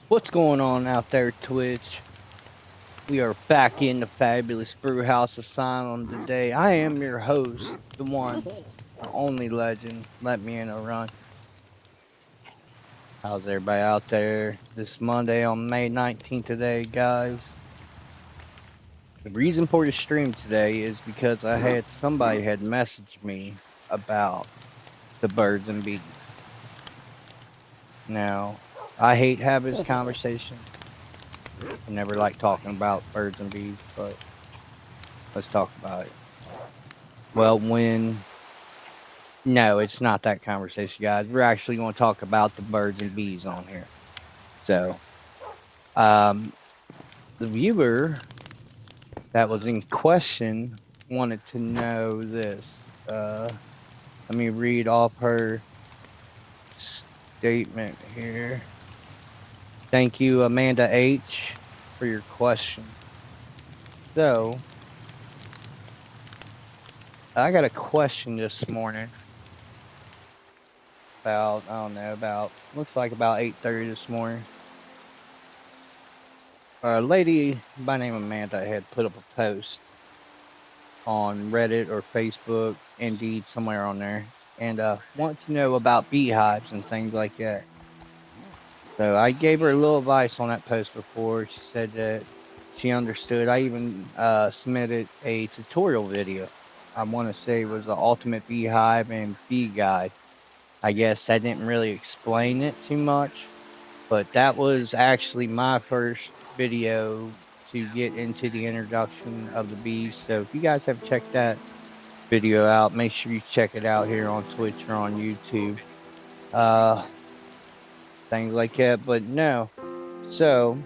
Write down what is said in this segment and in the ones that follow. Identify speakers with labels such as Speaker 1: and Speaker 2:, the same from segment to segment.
Speaker 1: What's going on out there, Twitch? We are back in the fabulous brew house asylum today. I am your host, the one, the only legend. Let me in a run. How's everybody out there this Monday on May 19th today, guys? The reason for the stream today is because somebody had messaged me about the birds and bees. Now, I hate having this conversation. I never like talking about birds and bees, but let's talk about it. Well, no, it's not that conversation, guys. We're actually going to talk about the birds and bees on here. So, the viewer that was in question wanted to know this. Let me read off her statement here. Thank you, Amanda H., for your question. So, I got a question this morning looks like about 8:30 this morning. A lady by name of Amanda had put up a post on Reddit or Facebook, Indeed, somewhere on there, and wanted to know about beehives and things like that. So I gave her a little advice on that post before. She said that she understood. I even submitted a tutorial video. I want to say it was the Ultimate Beehive and Bee Guide. I guess I didn't really explain it too much, but that was actually my first video to get into the introduction of the bees. So if you guys have checked that video out, make sure you check it out here on Twitch or on YouTube. Things like that, but no. So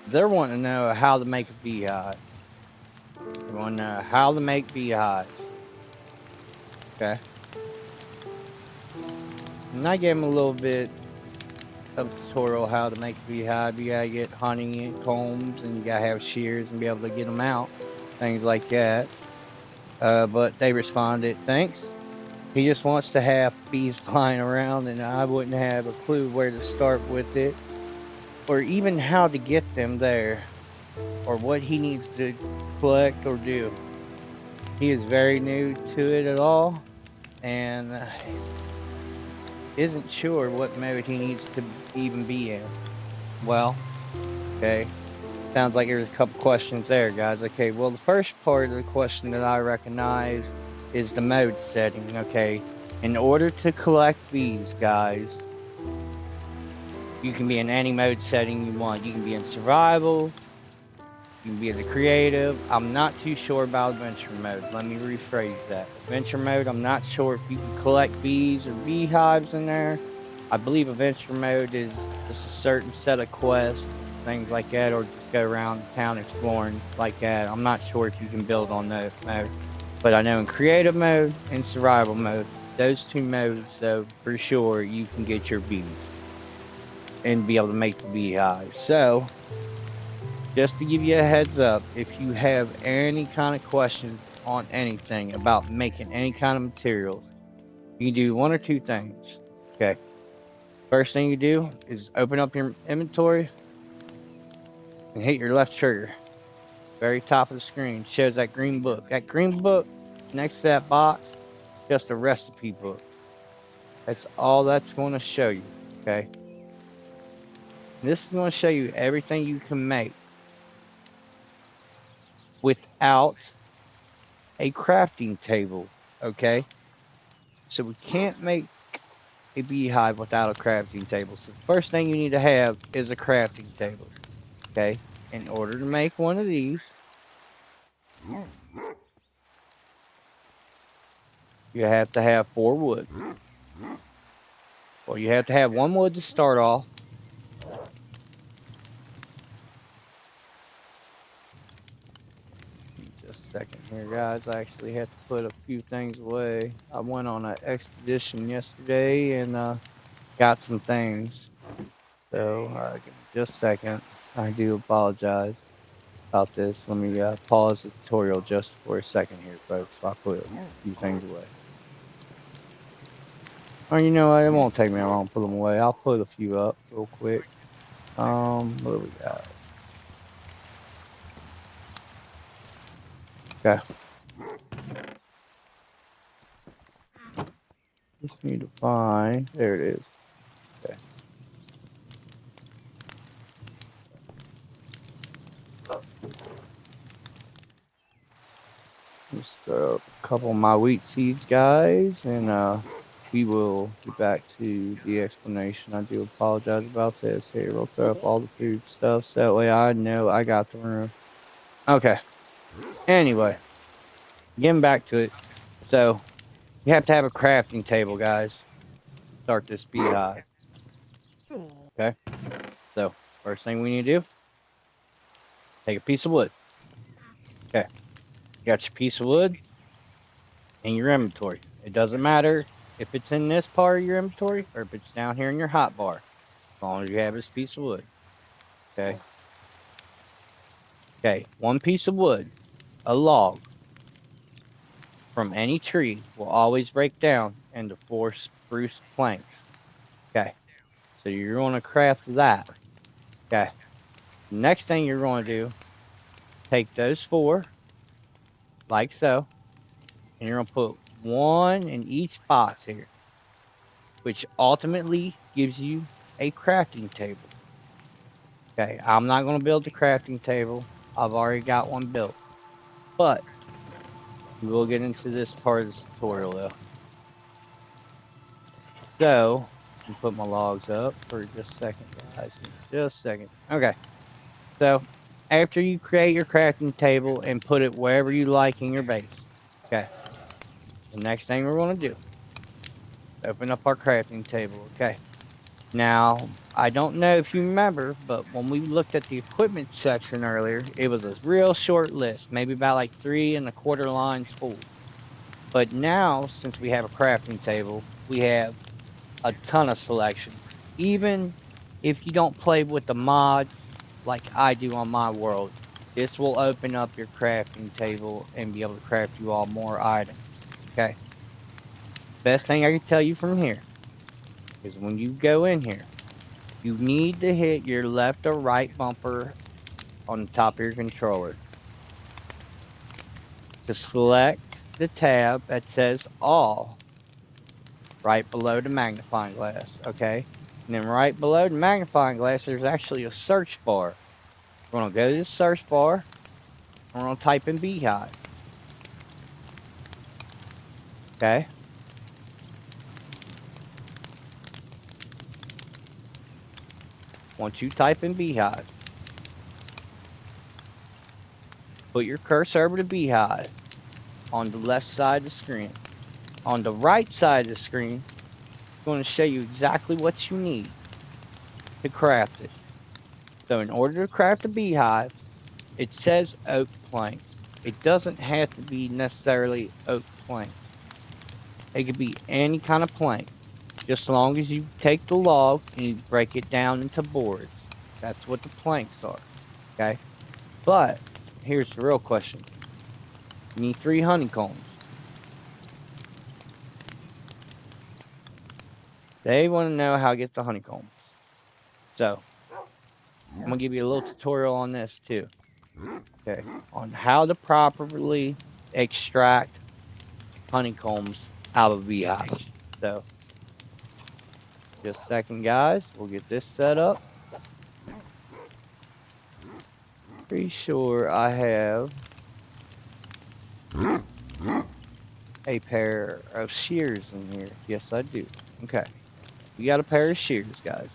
Speaker 1: they're wanting to know how to make a beehive. They want to know how to make beehives. Okay. And I gave them a little bit of tutorial how to make a beehive. You gotta get honey and combs, and you gotta have shears and be able to get them out, things like that. But they responded, thanks. He just wants to have bees flying around, and I wouldn't have a clue where to start with it, or even how to get them there, or what he needs to collect or do. He is very new to it at all, and isn't sure what mode he needs to even be in. Well, okay. Sounds like there's a couple questions there, guys. Okay, well, the first part of the question that I recognize is the mode setting. Okay, in order to collect bees, guys, you can be in any mode setting you want. You can be in survival, you can be in the creative. I'm not too sure about adventure mode. Let me rephrase that. Adventure mode, I'm not sure if you can collect bees or beehives in there. I believe adventure mode is just a certain set of quests, things like that, or just go around town exploring like that. I'm not sure if you can build on that mode. But I know in creative mode and survival mode, those two modes, though, for sure, you can get your bees and be able to make the beehive. So, just to give you a heads up, if you have any kind of questions on anything about making any kind of materials, you can do one or two things. Okay. First thing you do is open up your inventory and hit your left trigger. Very top of the screen shows that green book. That green book next to that box, just a recipe book. That's all that's going to show you. Okay. This is going to show you everything you can make without a crafting table. Okay. So we can't make a beehive without a crafting table. So the first thing you need to have is a crafting table. Okay. In order to make one of these, you have to have 4 wood. Well, you have to have 1 wood to start off. Just a second here, guys. I actually had to put a few things away. I went on an expedition yesterday and got some things. So give me just a second. I do apologize about this. Let me pause the tutorial just for a second here, folks. I'll put a few things away. Oh, you know what? It won't take me long to put them away. I'll put a few up real quick. What do we got? Okay. Just need to find. There it is. Okay. Just throw up a couple of my wheat seeds, guys, and we will get back to the explanation. I do apologize about this. Here, we'll throw up all the food stuff so that way I know I got the room. Okay. Anyway, getting back to it. So, you have to have a crafting table, guys. Start this beehive. Okay. So, first thing we need to do, take a piece of wood. Okay. You got your piece of wood in your inventory. It doesn't matter if it's in this part of your inventory or if it's down here in your hotbar. As long as you have this piece of wood. Okay. Okay. 1 piece of wood, a log from any tree will always break down into 4 spruce planks. Okay. So you're going to craft that. Okay. Next thing you're going to do, take those 4, like so, and you're going to put 1 in each box here, which ultimately gives you a crafting table. Okay, I'm not going to build the crafting table. I've already got one built. But we'll get into this part of the tutorial though. So, I'll put my logs up for just a second, guys. Just a second. Okay. So, after you create your crafting table and put it wherever you like in your base. Okay. The next thing we're going to do, open up our crafting table. Okay. Now, I don't know if you remember, but when we looked at the equipment section earlier, it was a real short list, maybe about like 3 1/4 lines full. But now, since we have a crafting table, we have a ton of selection. Even if you don't play with the mod like I do on my world, this will open up your crafting table and be able to craft you all more items. Okay. Best thing I can tell you from here is when you go in here, you need to hit your left or right bumper on the top of your controller to select the tab that says all right below the magnifying glass. Okay. And then right below the magnifying glass, there's actually a search bar. We're going to go to the search bar. We're going to type in Beehive. Okay. Once you type in Beehive, put your cursor over to Beehive on the left side of the screen. On the right side of the screen, it's going to show you exactly what you need to craft it. So in order to craft a beehive, it says oak planks. It doesn't have to be necessarily oak planks. It could be any kind of plank, just as long as you take the log and you break it down into boards. That's what the planks are, okay? But here's the real question. You need 3 honeycombs. They want to know how to get the honeycombs. So, I'm going to give you a little tutorial on this too. Okay, on how to properly extract honeycombs out of beehives. So, just a second, guys. We'll get this set up. Pretty sure I have a pair of shears in here. Yes, I do. Okay, we got a pair of shears, guys.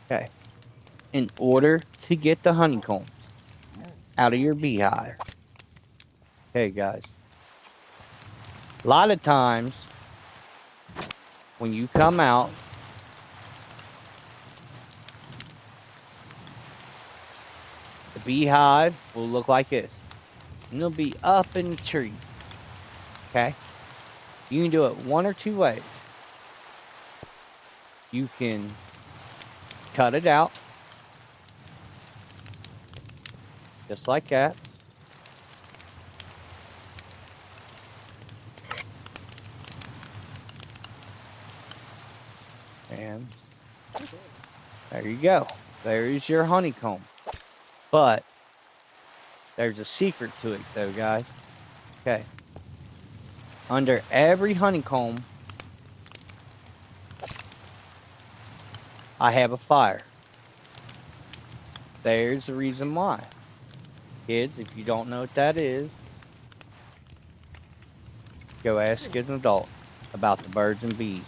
Speaker 1: Okay, in order to get the honeycombs out of your beehive. Okay, guys. A lot of times, when you come out, the beehive will look like this. And it'll be up in the tree. Okay? You can do it one or two ways. You can cut it out. Just like that. And there you go. There is your honeycomb. But there's a secret to it though, guys. Okay. Under every honeycomb, I have a fire. There's the reason why. Kids, if you don't know what that is, go ask an adult about the birds and bees.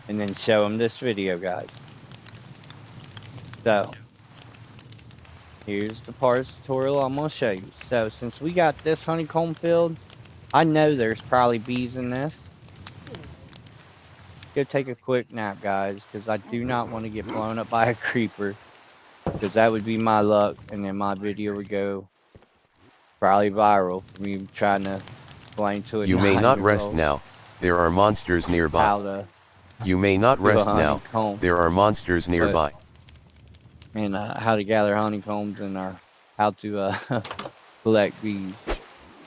Speaker 1: And then show them this video, guys. So, here's the part of the tutorial I'm going to show you. So, since we got this honeycomb filled, I know there's probably bees in this. Go take a quick nap, guys, because I do not want to get blown up by a creeper. Because that would be my luck, and then my video would go probably viral for me trying to explain to it.
Speaker 2: You may not rest now. There are monsters nearby. You may not rest now. There are monsters nearby.
Speaker 1: And how to gather honeycombs and how to collect bees.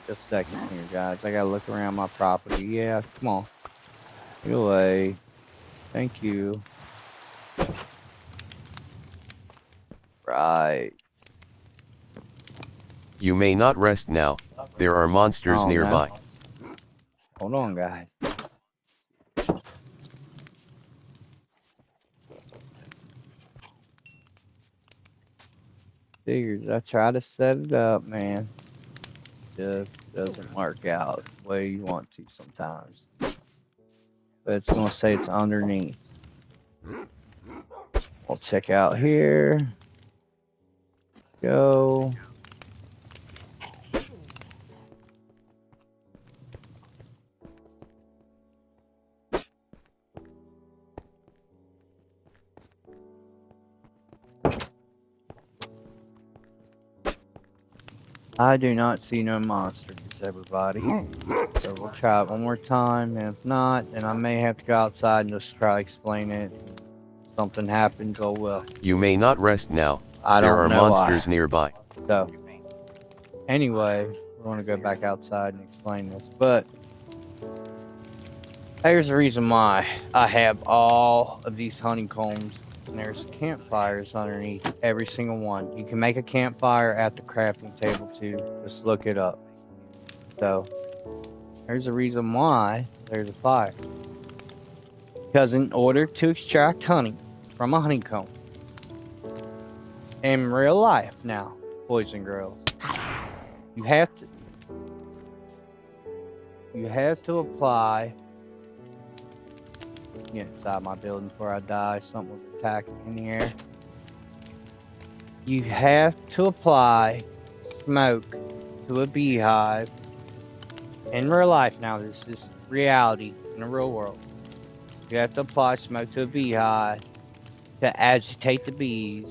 Speaker 1: Just a second here, guys. I gotta look around my property. Yeah, come on. Get away. Thank you. Right.
Speaker 2: You may not rest now. There are monsters nearby.
Speaker 1: No. Hold on, guys. Figures. I try to set it up, man. Just doesn't work out the way you want to sometimes. But it's gonna say it's underneath. We'll check out here. Go. I do not see no monsters, everybody. So we'll try it one more time, and if not, then I may have to go outside and just try to explain it. something happens, oh well.
Speaker 2: You may not rest now.
Speaker 1: I
Speaker 2: There
Speaker 1: don't
Speaker 2: are
Speaker 1: know
Speaker 2: monsters
Speaker 1: why.
Speaker 2: nearby.
Speaker 1: So, anyway, we're going to go back outside and explain this. But here's the reason why I have all of these honeycombs. And there's campfires underneath every single one. You can make a campfire at the crafting table too. Just look it up. So, there's a reason why there's a fire. Because in order to extract honey from a honeycomb, in real life now, boys and girls, you have to apply. Get inside my building before I die. Something was attacking in the air. You have to apply smoke to a beehive. In real life now, this is reality in the real world. You have to apply smoke to a beehive to agitate the bees.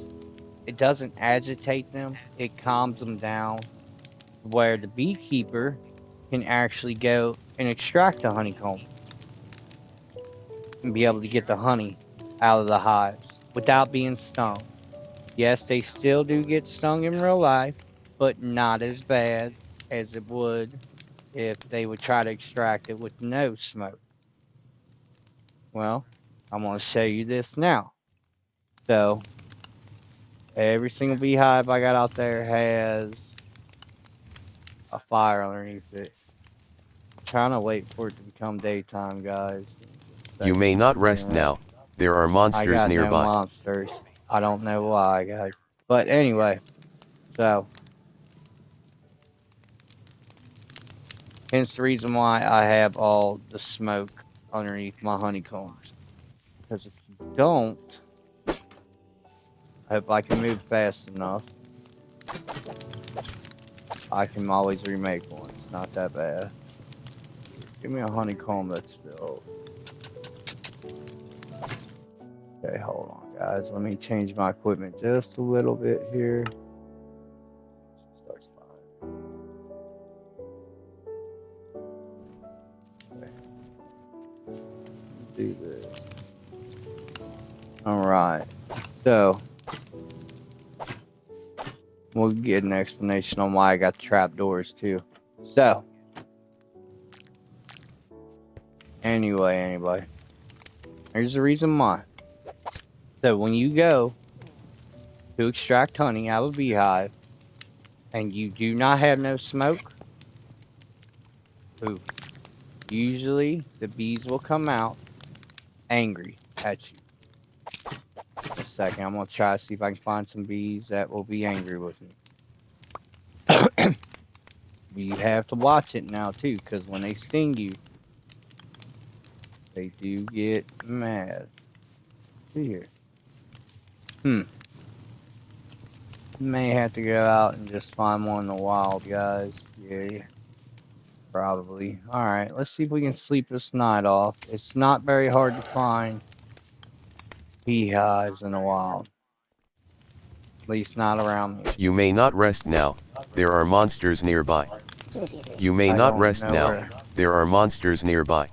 Speaker 1: It doesn't agitate them, it calms them down, where the beekeeper can actually go and extract the honeycomb and be able to get the honey out of the hives without being stung. Yes, they still do get stung in real life, but not as bad as it would if they would try to extract it with no smoke. Well, I'm going to show you this now. So, every single beehive I got out there has a fire underneath it. I'm trying to wait for it to become daytime, guys.
Speaker 2: You may not rest now. There are monsters nearby.
Speaker 1: I got no monsters. I don't know why, guys. But anyway, so hence the reason why I have all the smoke underneath my honeycombs. Because if you don't, I hope I can move fast enough. I can always remake one. It's not that bad. Give me a honeycomb that's filled. Okay, hold on, guys. Let me change my equipment just a little bit here. Starts fire. Okay. Do this. Alright. So, we'll get an explanation on why I got the trapdoors too. So, anyway, here's the reason why. So, when you go to extract honey out of a beehive and you do not have no smoke, usually the bees will come out angry at you. In a second, I'm going to try to see if I can find some bees that will be angry with me. You have to watch it now too, because when they sting you, they do get mad. See here. May have to go out and just find one in the wild, guys. Yeah, probably. Alright, let's see if we can sleep this night off. It's not very hard to find beehives in the wild. At least not around me.
Speaker 2: You may not rest now. There are monsters nearby. You may not rest now. There are monsters nearby.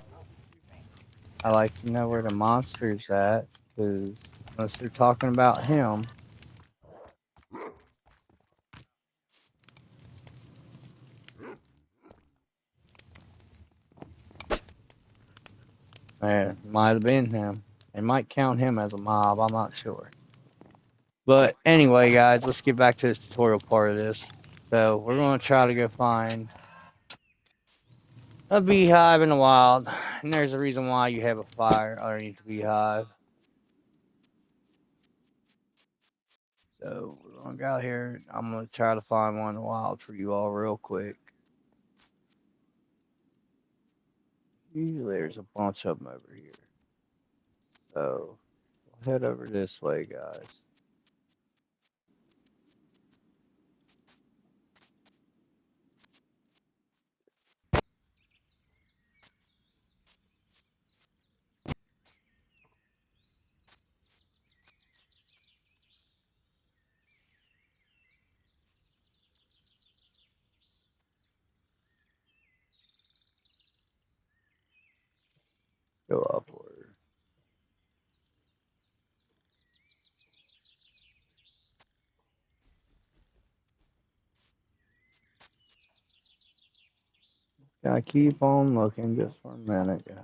Speaker 1: I like to know where the monster's at, because unless they're talking about him. Man, might have been him. They might count him as a mob, I'm not sure. But anyway, guys, let's get back to the tutorial part of this. So, we're going to try to go find a beehive in the wild. And there's a reason why you have a fire underneath the beehive. So, we're going to go out here. I'm going to try to find one in the wild for you all real quick. Usually there's a bunch of them over here. So, we'll head over this way, guys. Go upward. Gotta keep on looking just for a minute, guys.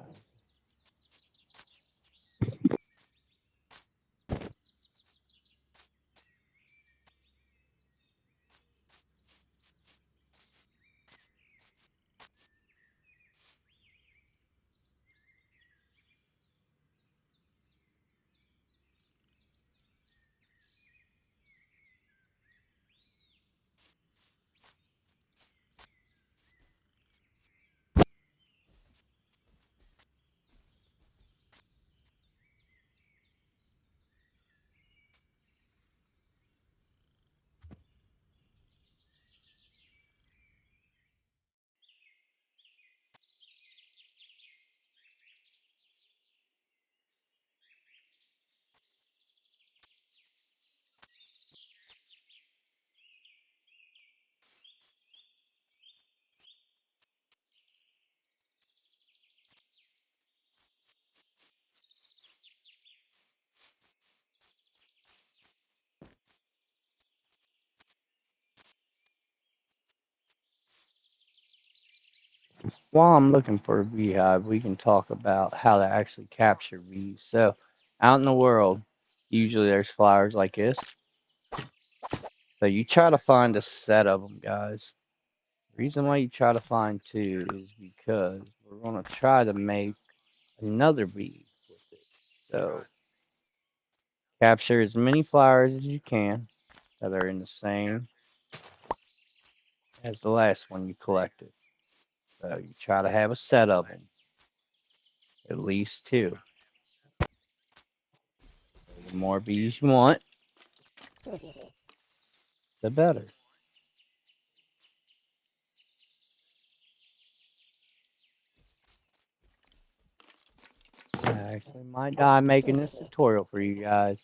Speaker 1: While I'm looking for a beehive, we can talk about how to actually capture bees. So, out in the world, usually there's flowers like this. So you try to find a set of them, guys. The reason why you try to find two is because we're going to try to make another bee with it. So capture as many flowers as you can that are in the same as the last one you collected. So you try to have a set of them, at least two. The more bees you want, the better. I actually might die making this tutorial for you guys.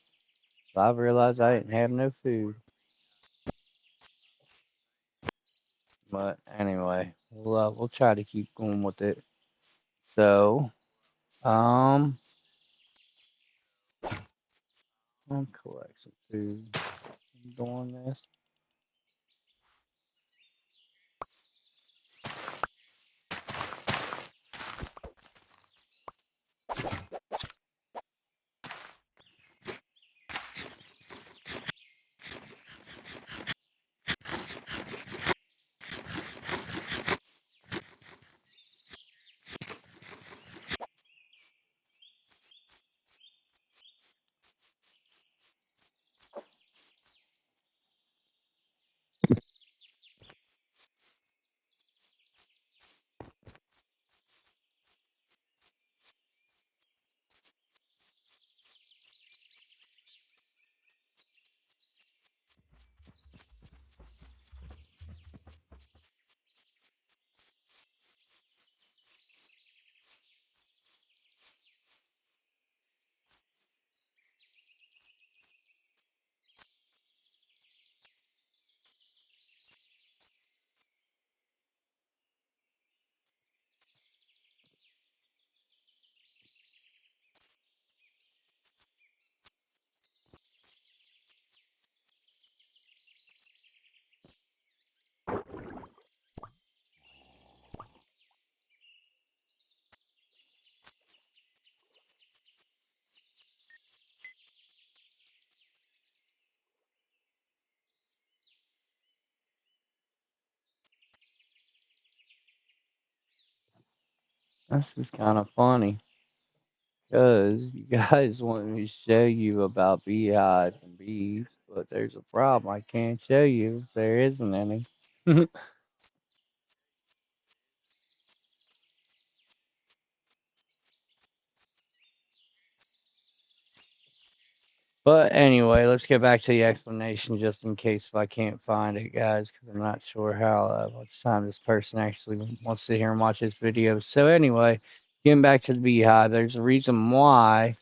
Speaker 1: So I've realized I didn't have no food. But anyway, we'll try to keep going with it. So, I'll collect some food. I'm doing this. This is kind of funny because you guys want me to show you about beehives and bees, but there's a problem. I can't show you if there isn't any. But anyway, let's get back to the explanation just in case if I can't find it, guys, because I'm not sure how much time this person actually wants to sit here and watch this video. So anyway, getting back to the beehive, there's a reason why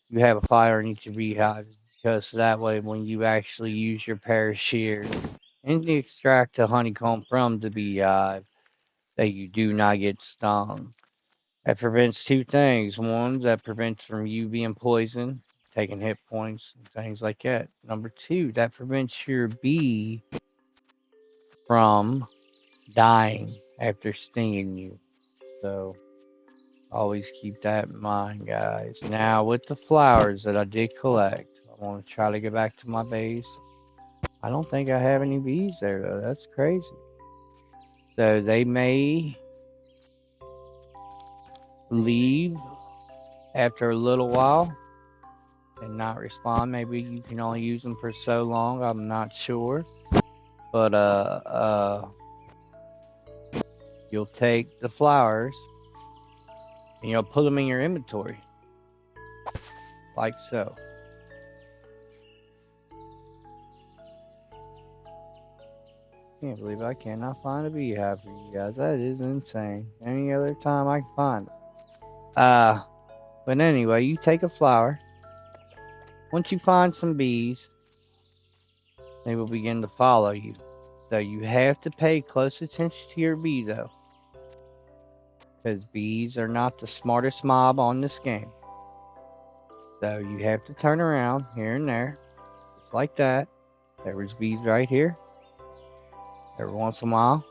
Speaker 1: you have a fire in each of beehive, because that way when you actually use your pair of shears and you extract the honeycomb from the beehive, that you do not get stung. That prevents two things. One, that prevents from you being poisoned, taking hit points, and things like that. Number two, that prevents your bee from dying after stinging you. So always keep that in mind, guys. Now with the flowers that I did collect, I want to try to get back to my base. I don't think I have any bees there though. That's crazy. So they may leave after a little while and not respond. Maybe you can only use them for so long. I'm not sure. But you'll take the flowers and you'll put them in your inventory. Like so. Can't believe I cannot find a beehive for you guys. That is insane. Any other time I can find it. But anyway, you take a flower. Once you find some bees, they will begin to follow you. So you have to pay close attention to your bee though. Because bees are not the smartest mob on this game. So you have to turn around here and there. Just like that. There was bees right here. Every once in a while.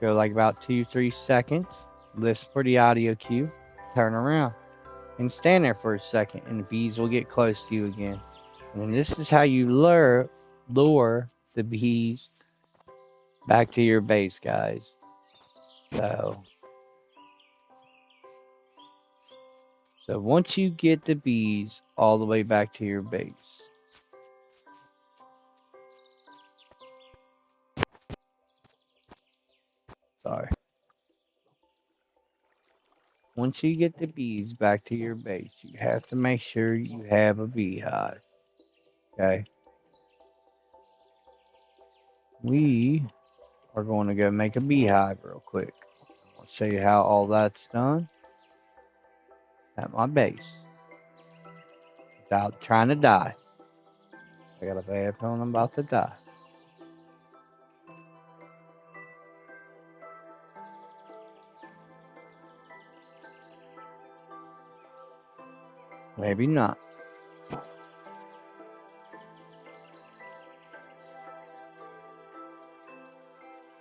Speaker 1: Go like about 2-3 seconds. Listen for the audio cue. Turn around. And stand there for a second. And the bees will get close to you again. And this is how you lure the bees back to your base, guys. So once you get the bees all the way back to your base. Sorry. Once you get the bees back to your base, you have to make sure you have a beehive. Okay. We are going to go make a beehive real quick. I'll show you how all that's done at my base without trying to die. I got a bad feeling I'm about to die. Maybe not.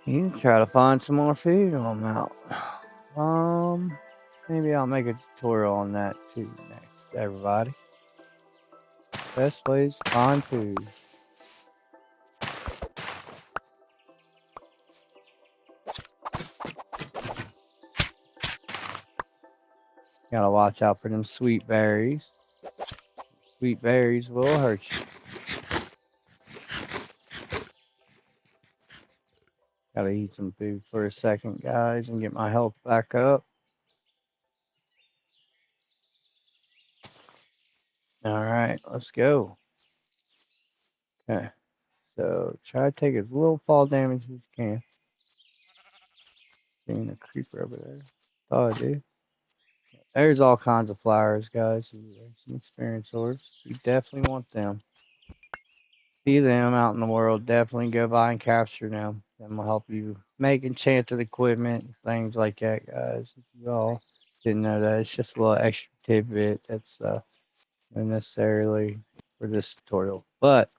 Speaker 1: You can try to find some more food on them out. Maybe I'll make a tutorial on that too next, everybody. Best ways to find food. Gotta watch out for them sweet berries. Sweet berries will hurt you. Gotta eat some food for a second, guys, and get my health back up. Alright, let's go. Okay. So try to take as little fall damage as you can. Seeing a creeper over there. Oh, dude. There's all kinds of flowers, guys. There's some experience orbs. You definitely want them. See them out in the world. Definitely go by and capture them. Them will help you make enchanted equipment and things like that, guys. If you all didn't know that, it's just a little extra tidbit that's not necessarily for this tutorial. But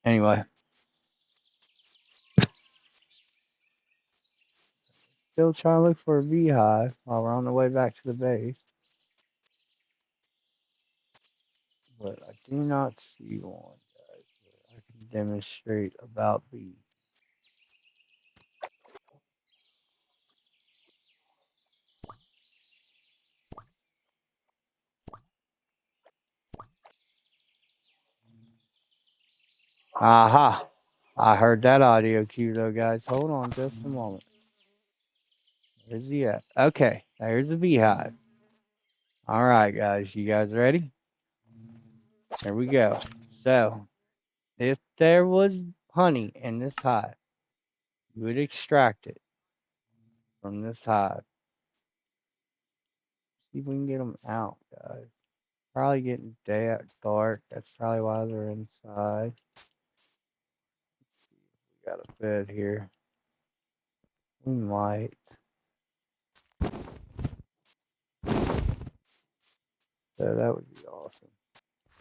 Speaker 1: anyway. Still trying to look for a beehive while we're on the way back to the base. But I do not see one, guys. I can demonstrate about bees. Aha! I heard that audio cue though, guys. Hold on just a moment. Where's he at? Okay, there's the beehive. Alright, guys. You guys ready? Here we go. So, if there was honey in this hive, you would extract it from this hive. See if we can get them out, guys. Probably getting dark. That's probably why they're inside. We got a bed here. We might. So that would be awesome.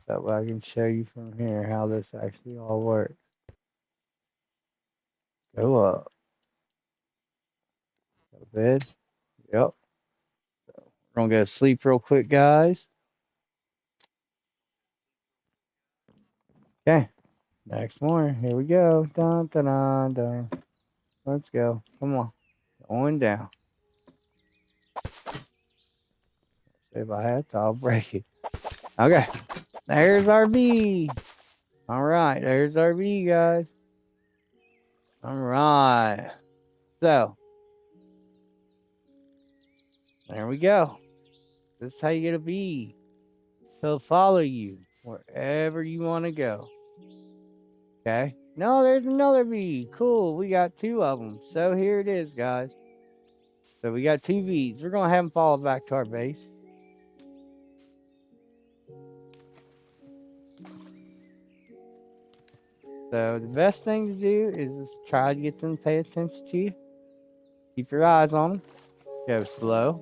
Speaker 1: That way I can show you from here how this actually all works. Go up. Bed. Yep. So we're gonna go to sleep real quick, guys. Okay. Next morning. Here we go. Dun dun dun dun. Let's go. Come on. Going down. If I had to, I'll break it. Okay. There's our bee. Alright, there's our bee, guys. Alright. So there we go. This is how you get a bee. He'll follow you wherever you want to go. Okay. No, there's another bee. Cool. We got 2 of them. So here it is, guys. So we got 2 bees. We're going to have them follow back to our base. So the best thing to do is just try to get them to pay attention to you. Keep your eyes on them. Go slow.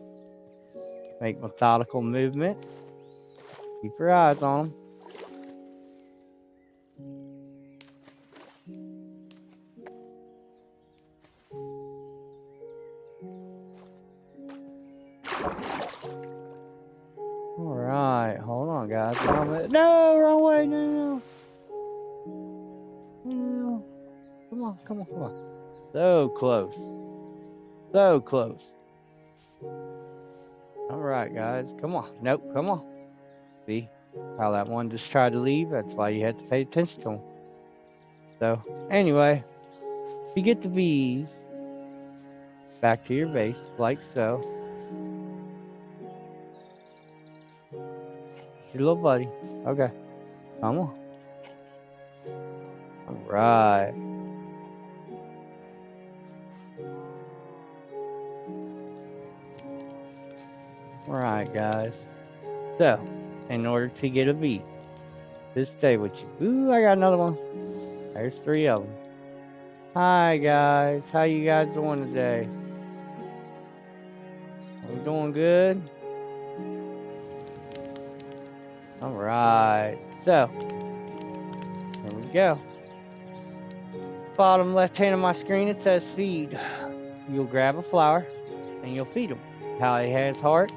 Speaker 1: Make methodical movement. Keep your eyes on them. Alright, hold on, guys. No, wrong way, no. Come on. So close. So close. Alright, guys. Come on. Nope, come on. See how that one just tried to leave? That's why you had to pay attention to him. So, anyway, you get the bees back to your base, like so. Your little buddy. Okay. Come on. Alright. Alright, guys. So, in order to get a bee, just stay with you. Ooh, I got another one. There's 3 of them. Hi, guys. How you guys doing today? Are we doing good? Alright. So, here we go. Bottom left hand of my screen, it says feed. You'll grab a flower, and you'll feed them. How it has hearts,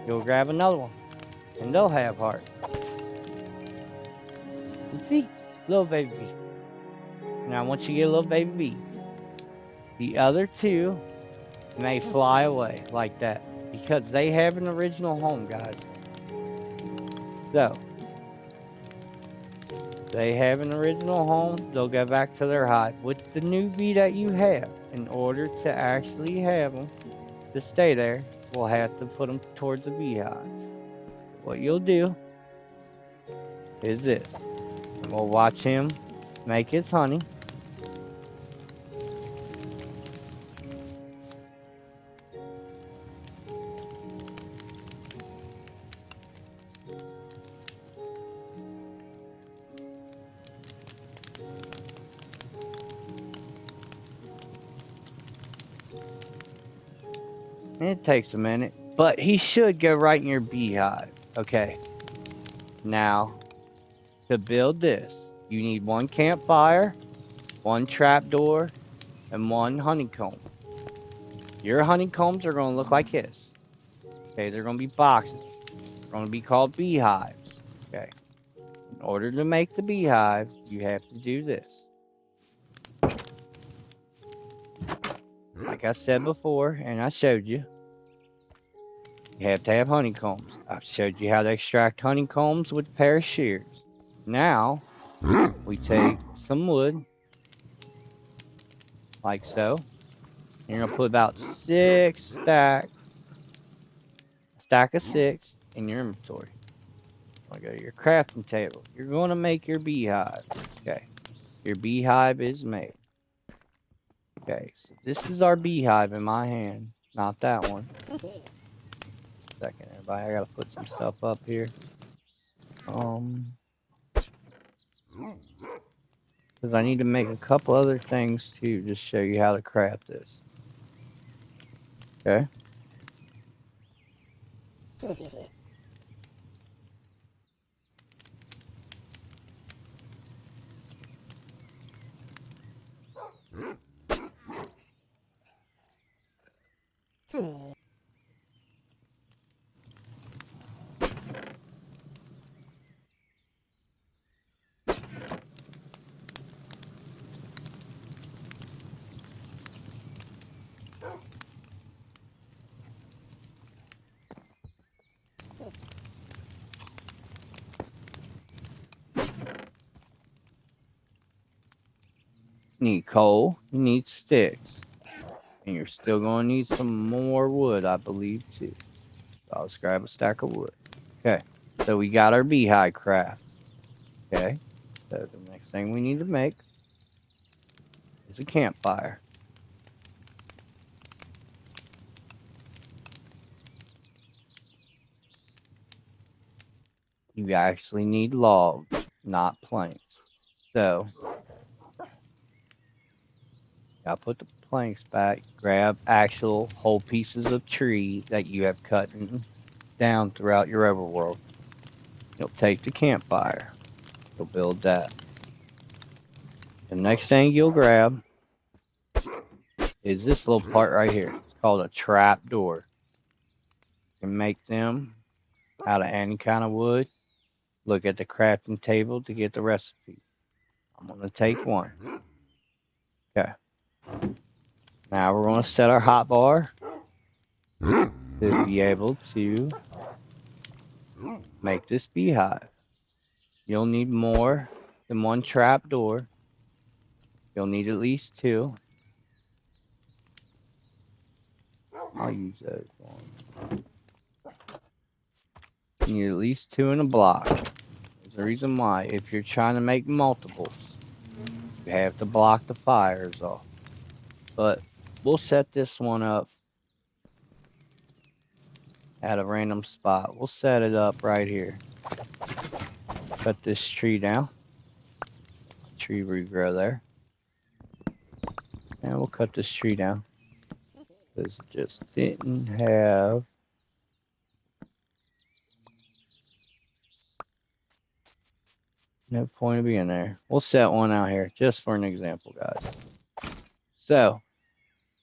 Speaker 1: you'll grab another one, and they'll have hearts. And see, little baby bee. Now, once you get a little baby bee, the other 2 may fly away like that because they have an original home, guys. So, they have an original home, they'll go back to their hive. With the new bee that you have, in order to actually have them to stay there, we'll have to put them towards the beehive. What you'll do is this. And we'll watch him make his honey. And it takes a minute, but he should go right in your beehive. Okay. Now, to build this, you need 1 campfire, 1 trapdoor, and 1 honeycomb. Your honeycombs are going to look like this. Okay, they're going to be boxes. They're going to be called beehives. Okay. In order to make the beehive, you have to do this. Like I said before, and I showed you, you have to have honeycombs. I've showed you how to extract honeycombs with a pair of shears. Now, we take some wood, like so. You're going to put about 6 stacks, a stack of 6 in your inventory. I'll go to your crafting table. You're going to make your beehive. Okay. Your beehive is made. Okay, so this is our beehive in my hand, not that one. Second, everybody, I gotta put some stuff up here. Because I need to make a couple other things too, just show you how to craft this. Okay. You need coal, you need sticks, and you're still going to need some more wood, I believe, too. So I'll just grab a stack of wood. Okay, so we got our beehive craft. Okay, so the next thing we need to make is a campfire. You actually need logs, not planks. So, I'll put the planks back, grab actual whole pieces of tree that you have cut down throughout your overworld. You'll take the campfire. You'll build that. The next thing you'll grab is this little part right here. It's called a trap door. You can make them out of any kind of wood. Look at the crafting table to get the recipe. I'm going to take one. Okay. Now we're going to set our hotbar to be able to make this beehive. You'll need more than one trap door. You'll need at least two. I'll use those ones. You need at least two in a block. There's a reason why. If you're trying to make multiples, you have to block the fires off. But we'll set this one up at a random spot. We'll set it up right here. Cut this tree down. Tree regrow there. And we'll cut this tree down. Because it just didn't have no point of being there. We'll set one out here just for an example, guys. So,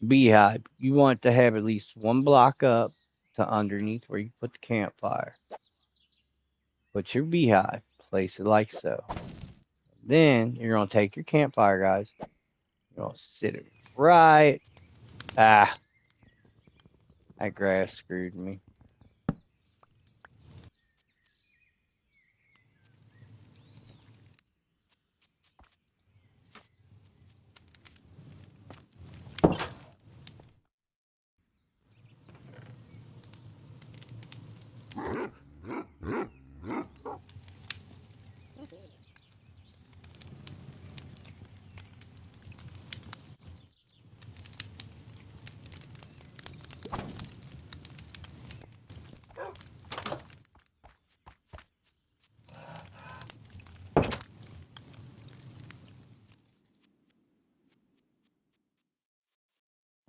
Speaker 1: beehive, you want to have at least one block up to underneath where you put the campfire. Put your beehive, place it like so. Then you're going to take your campfire, guys. You're going to sit it right. That grass screwed me.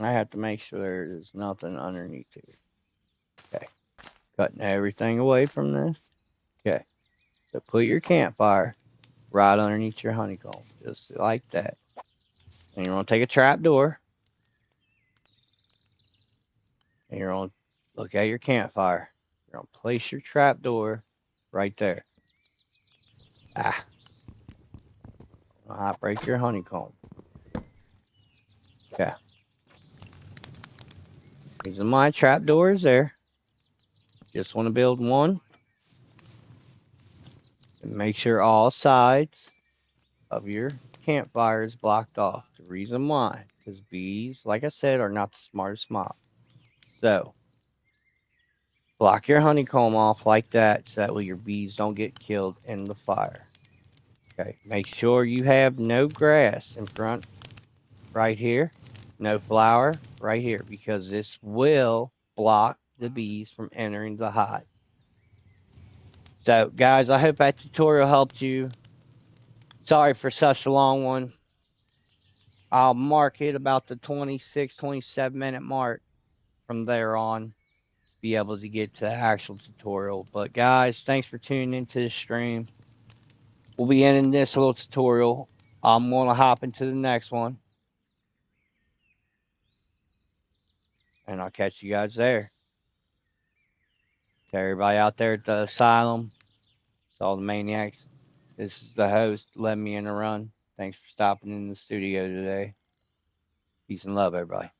Speaker 1: I have to make sure there's nothing underneath here. Okay. Cutting everything away from this. Okay. So put your campfire right underneath your honeycomb. Just like that. And you're going to take a trap door. And you're going to look at your campfire. You're going to place your trap door right there. I'll break your honeycomb. Okay. Reason my trap door is there. Just want to build one. And make sure all sides of your campfire is blocked off. The reason why, because bees, like I said, are not the smartest mob. So, block your honeycomb off like that, so that way your bees don't get killed in the fire. Okay, make sure you have no grass in front right here, no flower right here, because this will block the bees from entering the hive. So, guys, I hope that tutorial helped you. Sorry for such a long one. I'll mark it about the 26, 27-minute mark from there on to be able to get to the actual tutorial. But guys, thanks for tuning into the stream. We'll be ending this little tutorial. I'm going to hop into the next one. and I'll catch you guys there. To everybody out there at the asylum, to all the maniacs, this is the host, Let Me In a Run. Thanks for stopping in the studio today. Peace and love, everybody.